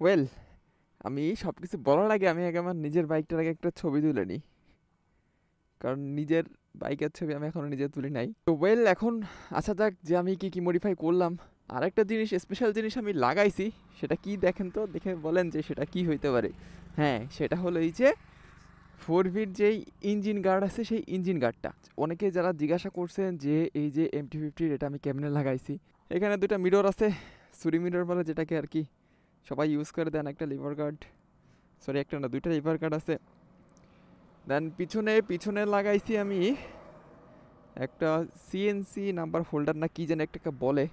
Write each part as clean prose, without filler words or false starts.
Well, আমি সব কিছু বলার আগে আমি আগে আমার নিজের বাইকটার আগে একটা ছবি তুলে নিই। কারণ নিজের বাইকের ছবি আমি এখনও নিজে তুলি নাই। তো ওয়েল, এখন আসা যাক যে আমি কি কি মডিফাই করলাম। আরেকটা জিনিস, স্পেশাল জিনিস আমি লাগাইছি। সেটা কি দেখেন তো, দেখে বলেন যে সেটা কি হইতে পারে। হ্যাঁ, সেটা হলো এই যে 4V যেই ইঞ্জিন গার্ড আছে, সেই ইঞ্জিন গার্ডটা। অনেকে যারা জিজ্ঞাসা করছেন যে এই যে MT-50 এটা আমি কেমনে লাগাইছি। এখানে দুটা মিরর আছে, সুরি মিরর বলে যেটাকে আর কি সবাই ইউজ করে। দেন একটা লিভার গার্ড, সরি একটা না দুইটা লিভার গার্ড আছে। দেন পিছনে পিছনে লাগাইছি আমি একটা সিএনসি নাম্বার হোল্ডার না কি যেন একটা বলে।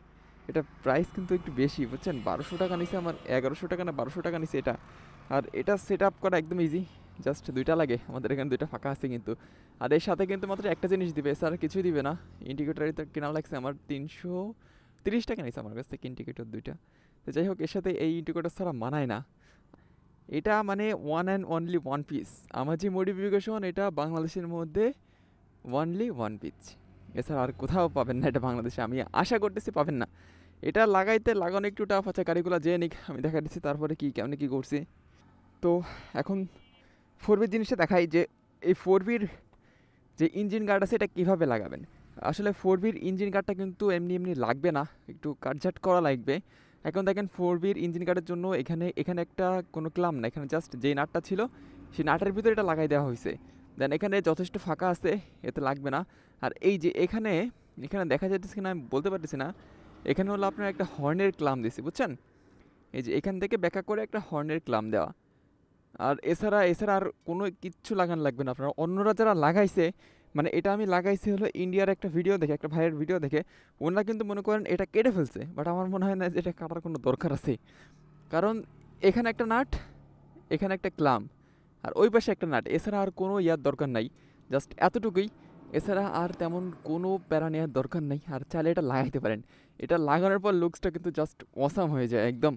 এটা প্রাইস কিন্তু একটু বেশি, বুঝছেন। 1200 টাকা নিছে আমার, 1100 টাকা না 1200 টাকা নিছে এটা। আর এটা সেট আপ করা একদম ইজি, জাস্ট দুইটা লাগে। আমাদের এখানে দুইটা ফাঁকা আছে কিন্তু। আর এর সাথে কিন্তু মাত্র একটা জিনিস দিবে, স্যার কিছুই দিবে না। ইন্ডিকেটারই তো কেনা লাগছে আমার 330 টাকা নিছে আমার কাছ থেকে ইন্ডিকেটর দুইটা। তো যাই হোক, এর সাথে এই ইন্ডিকেটর ছাড়া মানায় না। এটা মানে one and only one piece. আমার যে মডিফিকেশন, এটা বাংলাদেশের মধ্যে ওয়ানলি ওয়ান পিস। এছাড়া আর কোথাও পাবেন না এটা বাংলাদেশে, আমি আশা করতেছি পাবেন না। এটা লাগানো একটু টাফ আছে, কারিগুলা যেয়ে নিক, আমি দেখা দিচ্ছি তারপরে কি কেমনি কী করছি। তো এখন 4V জিনিসটা দেখাই যে এই 4Vর যে ইঞ্জিন গার্ড আছে এটা কীভাবে লাগাবেন। আসলে 4Vর ইঞ্জিন গার্ডটা কিন্তু এমনি এমনি লাগবে না, একটু কাটঝাট করা লাগবে। এখন দেখেন 4Vর ইঞ্জিন গার্ডের জন্য এখানে এখানে একটা কোনো ক্লাম না, এখানে জাস্ট যেই নাটটা ছিল সেই নাটের ভিতরে এটা লাগাই দেওয়া হয়েছে। দেন এখানে যথেষ্ট ফাঁকা আছে, এতে লাগবে না। আর এই যে এখানে এখানে দেখা যাচ্ছে কিনা আমি বলতে পারতেছি না। এখানে হলো আপনার একটা হর্নের ক্লাম দিছি, বুঝছেন। এই যে এখান থেকে ব্যাকা করে একটা হর্নের ক্লাম দেওয়া। আর এছাড়া এছাড়া আর কোনো কিচ্ছু লাগানো লাগবে না আপনারা। অন্যরা যারা লাগাইছে, মানে এটা আমি লাগাইছি হলো ইন্ডিয়ার একটা ভিডিও দেখে, একটা ভাইয়ের ভিডিও দেখে। ওনারা কিন্তু মনে করেন এটা কেটে ফেলছে, বাট আমার মনে হয় না যে এটা কাটার কোনো দরকার আছে। কারণ এখানে একটা নাট, এখানে একটা ক্লাম, আর ওই পাশে একটা নাট, এছাড়া আর কোনো ইয়ার দরকার নাই। জাস্ট এতটুকুই, এছাড়া আর তেমন কোনো প্যারা নেওয়ার দরকার নেই। আর চাইলে এটা লাগাইতে পারেন। এটা লাগানোর পর লুকসটা কিন্তু জাস্ট অসাম হয়ে যায় একদম।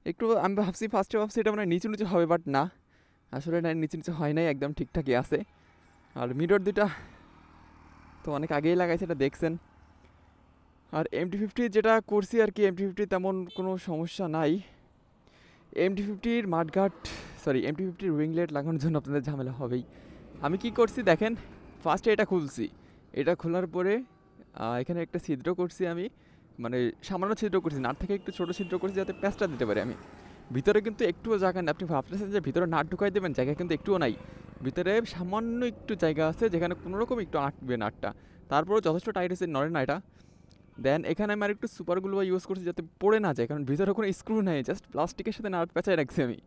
একটু আমি ভাবছি, ফার্স্টে ভাবছি এটা মানে নিচু নিচু হবে, বাট না, আসলে না, নিচু নিচু হয় নাই, একদম ঠিকঠাকই আছে। আর মিরর দুটা তো অনেক আগেই লাগাইছে, এটা দেখছেন। আর MT-50 যেটা করছি আর কি, MT-50 তেমন কোনো সমস্যা নাই। MT-50-র মাঠঘাট, সরি MT-50-র উইংলেট লাগানোর জন্য আপনাদের ঝামেলা হবেই। আমি কি করছি দেখেন, ফার্স্টে এটা খুলছি। এটা খোলার পরে এখানে একটা ছিদ্র করছি আমি, মানে সামান্য ছিদ্র করছি, নাট থেকে একটু ছোটো ছিদ্র করছি যাতে প্যাঁচটা দিতে পারি আমি। ভিতরে কিন্তু একটুও জায়গা নেই। আপনি ভাবতেছেন যে ভিতরে নাট ঢুকাই দেবেন, জায়গা কিন্তু একটুও নাই। ভিতরে সামান্য একটু জায়গা আছে যেখানে কোনো রকম একটু আটবে নাটটা। তারপরেও যথেষ্ট টাইট হয়েছে, নড়ে না এটা। দেন এখানে আমি আর একটু সুপার গ্লু ইউজ করছি যাতে পড়ে না যায়, কারণ ভিতরে কোনো স্ক্রু নেই, জাস্ট প্লাস্টিকের সাথে নাট পেঁচায় রাখছি আমি।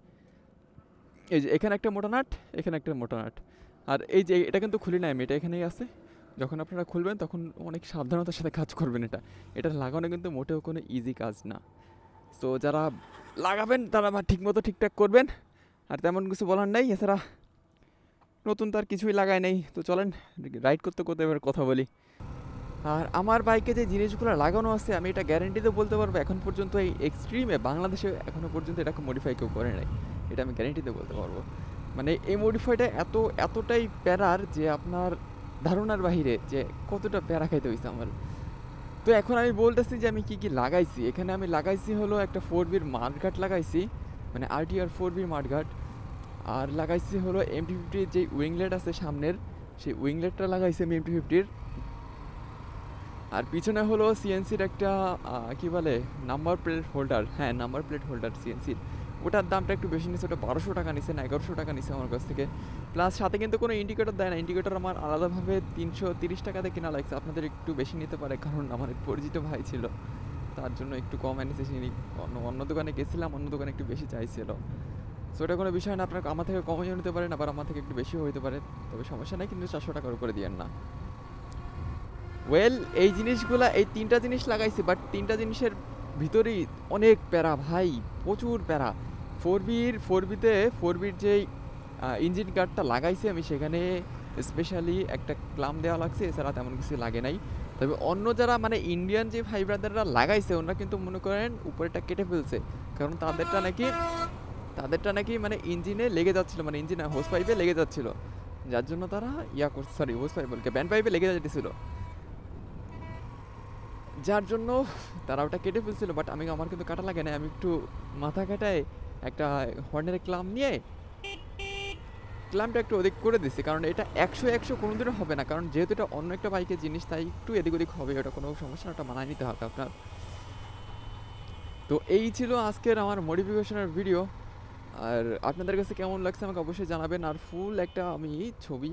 এই যে এখানে একটা মোটা নাট, এখানে একটা মোটা নাট। আর এই যে এটা কিন্তু খুলি নাই আমি, এটা এখানেই আছে। যখন আপনারা খুলবেন তখন অনেক সাবধানতার সাথে কাজ করবেন। এটা এটা লাগানো কিন্তু মোটেও কোনো ইজি কাজ না। সো যারা লাগাবেন তারা ঠিকমতো ঠিকঠাক করবেন। আর তেমন কিছু বলার নেই, এছাড়া নতুন তার কিছুই লাগায় নেই। তো চলেন রাইড করতে করতে এবার কথা বলি। আর আমার বাইকে যে জিনিসগুলো লাগানো আছে, আমি এটা গ্যারেন্টিতে বলতে পারবো এখন পর্যন্ত এই এক্সট্রিমে বাংলাদেশে এখনও পর্যন্ত এটাকে মডিফাই কেউ করে নাই। এটা আমি গ্যারেন্টিতে বলতে পারবো। মানে এই মডিফাইটা এতটাই প্যারার যে আপনার ধারণার বাহিরে যে কতটা প্যারা খাইতে হয়েছে আমার। তো এখন আমি বলতেছি যে আমি কি কি লাগাইছি। এখানে আমি লাগাইছি হলো একটা 4Vর মাঠঘাট লাগাইছি, মানে RTR 4Vর মাঠঘাট। আর লাগাইছি হলো MT-50 যে উইংলেট আছে সামনের, সেই উইংলেটটা লাগাইছি আমি MT-50-র। আর পিছনে হলো সিএনসির একটা কি বলে নাম্বার প্লেট হোল্ডার, হ্যাঁ নাম্বার প্লেট হোল্ডার সিএনসির। ওটার দামটা একটু বেশি নিচ্ছে, ওটা 1200 টাকা নিচ্ছে না 1100 টাকা নিচ্ছে আমার কাছ থেকে। প্লাস সাথে কিন্তু কোনো ইন্ডিকেটর দেয় না, ইন্ডিকেটর আমার আলাদাভাবে 330 টাকাতে কেনা লাগছে। আপনাদের একটু বেশি নিতে পারে, কারণ আমার এক পরিচিত ভাই ছিল, তার জন্য একটু কম এনেছে। চিনি অন্য অন্য দোকানে গেছিলাম, অন্য দোকানে একটু বেশি চাইছিল। সো এটা কোনো বিষয় না, আপনার আমার থেকে কমিয়ে নিতে পারেন, আবার আমার থেকে একটু বেশিও হইতে পারে। তবে সমস্যা নেই, কিন্তু 400 টাকার উপরে দিয়েন না। ওয়েল, এই জিনিসগুলা, এই তিনটা জিনিস লাগাইছি, বাট তিনটা জিনিসের ভিতরেই অনেক প্যারা ভাই, প্রচুর প্যারা। 4Vর যেই ইঞ্জিন গার্ডটা লাগাইছি আমি, সেখানে স্পেশালি একটা ক্লাম দেওয়া লাগছে, এছাড়া তেমন কিছু লাগে নাই। তবে অন্য যারা মানে ইন্ডিয়ান যে ভাই ব্রাদাররা লাগাইছে, ওনারা কিন্তু মনে করেন উপরেটা কেটে ফেলছে। কারণ তাদেরটা নাকি মানে ইঞ্জিনে লেগে যাচ্ছিলো, মানে ইঞ্জিনে হোস পাইপে লেগে যাচ্ছিলো। যার জন্য তারা করছে, সরি হোস পাইপ বলকে ব্যান্ড পাইপে লেগে যেতেছিল, যার জন্য তারা ওটা কেটে ফেলছিল। বাট আমার কিন্তু কাটা লাগে না, আমি একটু মাথা কাটায় একটা হর্নের ক্লাম নিয়ে ক্লামটা একটু অধিক করে দিছি, কারণ এটা 100 কোনোদিনও হবে না, কারণ যেহেতু এটা অন্য একটা বাইকের জিনিস তাই একটু এদিক ওদিক হবে, ওটা কোনো সমস্যা না, ওটা মানায় নিতে হবে আপনার। তো এই ছিল আজকের আমার মডিফিকেশনের ভিডিও। আর আপনাদের কাছে কেমন লাগছে আমাকে অবশ্যই জানাবেন। আর ফুল একটা আমি ছবি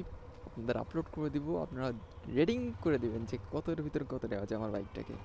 আপনাদের আপলোড করে দিব, আপনারা রেটিং করে দিবেন যে কতটার ভিতরে কত দেওয়া যায় আমার বাইকটাকে।